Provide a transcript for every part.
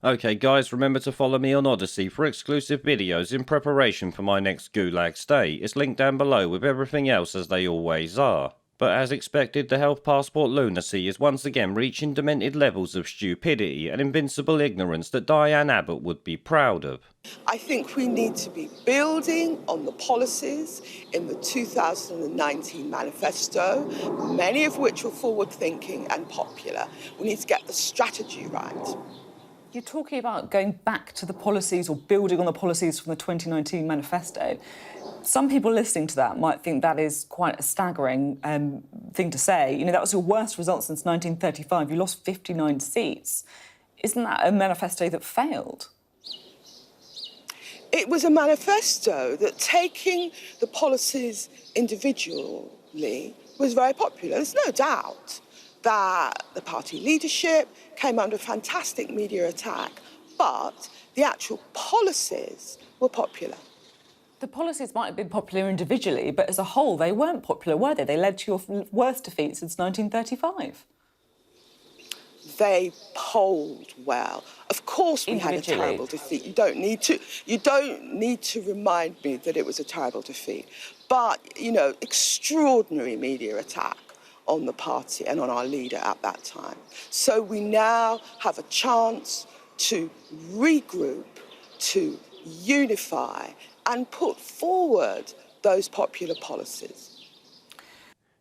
Okay guys, remember to follow me on Odyssey for exclusive videos in preparation for my next Gulag stay. It's linked down below with everything else as they always are. But as expected, the health passport lunacy is once again reaching demented levels of stupidity and invincible ignorance that Diane Abbott would be proud of. I think we need to be building on the policies in the 2019 manifesto, many of which were forward-thinking and popular. We need to get the strategy right. You're talking about going back to the policies or building on the policies from the 2019 manifesto. Some people listening to that might think that is quite a staggering thing to say. You know, that was your worst result since 1935. You lost 59 seats. Isn't that a manifesto that failed? It was a manifesto that, taking the policies individually, was very popular. There's no doubt that the party leadership came under fantastic media attack, but the actual policies were popular. The policies might have been popular individually, but as a whole, they weren't popular, were they? They led to your worst defeat since 1935. They polled well. Of course we had a terrible defeat. You don't need to remind me that it was a terrible defeat. But, you know, extraordinary media attack on the party and on our leader at that time. So we now have a chance to regroup, to unify and put forward those popular policies.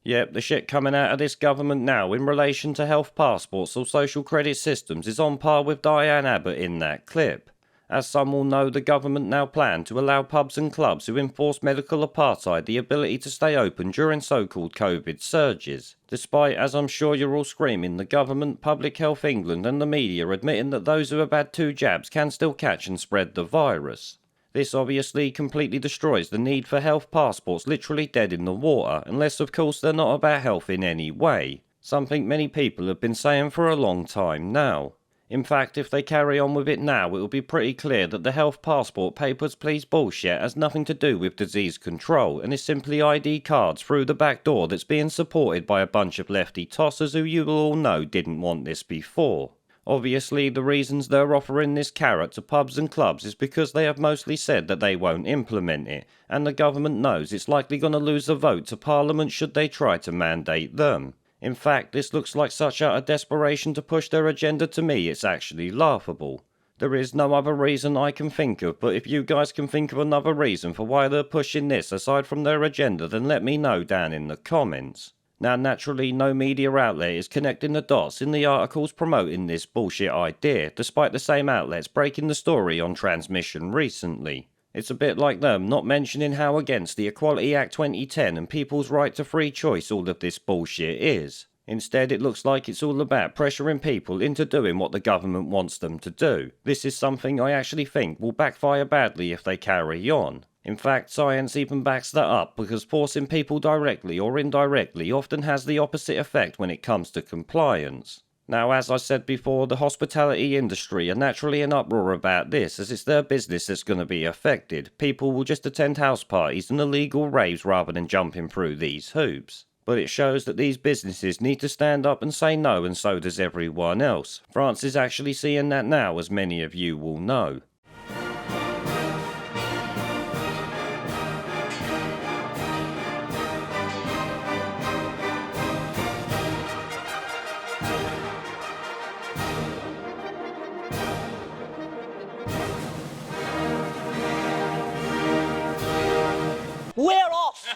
Yep, the shit coming out of this government now in relation to health passports or social credit systems is on par with Diane Abbott in that clip. As some will know, the government now plan to allow pubs and clubs who enforce medical apartheid the ability to stay open during so-called COVID surges. Despite, as I'm sure you're all screaming, the government, Public Health England and the media admitting that those who have had 2 jabs can still catch and spread the virus. This obviously completely destroys the need for health passports, literally dead in the water, unless of course they're not about health in any way. Something many people have been saying for a long time now. In fact, if they carry on with it now, it will be pretty clear that the health passport papers please bullshit has nothing to do with disease control and is simply ID cards through the back door that's being supported by a bunch of lefty tossers who you will all know didn't want this before. Obviously, the reasons they're offering this carrot to pubs and clubs is because they have mostly said that they won't implement it, and the government knows it's likely going to lose a vote to Parliament should they try to mandate them. In fact, this looks like such utter desperation to push their agenda to me it's actually laughable. There is no other reason I can think of, but if you guys can think of another reason for why they're pushing this aside from their agenda, then let me know down in the comments. Now, naturally, no media outlet is connecting the dots in the articles promoting this bullshit idea, despite the same outlets breaking the story on transmission recently. It's a bit like them not mentioning how against the Equality Act 2010 and people's right to free choice all of this bullshit is. Instead, it looks like it's all about pressuring people into doing what the government wants them to do. This is something I actually think will backfire badly if they carry on. In fact, science even backs that up because forcing people directly or indirectly often has the opposite effect when it comes to compliance. Now, as I said before, the hospitality industry are naturally in uproar about this as it's their business that's going to be affected. People will just attend house parties and illegal raves rather than jumping through these hoops. But it shows that these businesses need to stand up and say no, and so does everyone else. France is actually seeing that now, as many of you will know. Where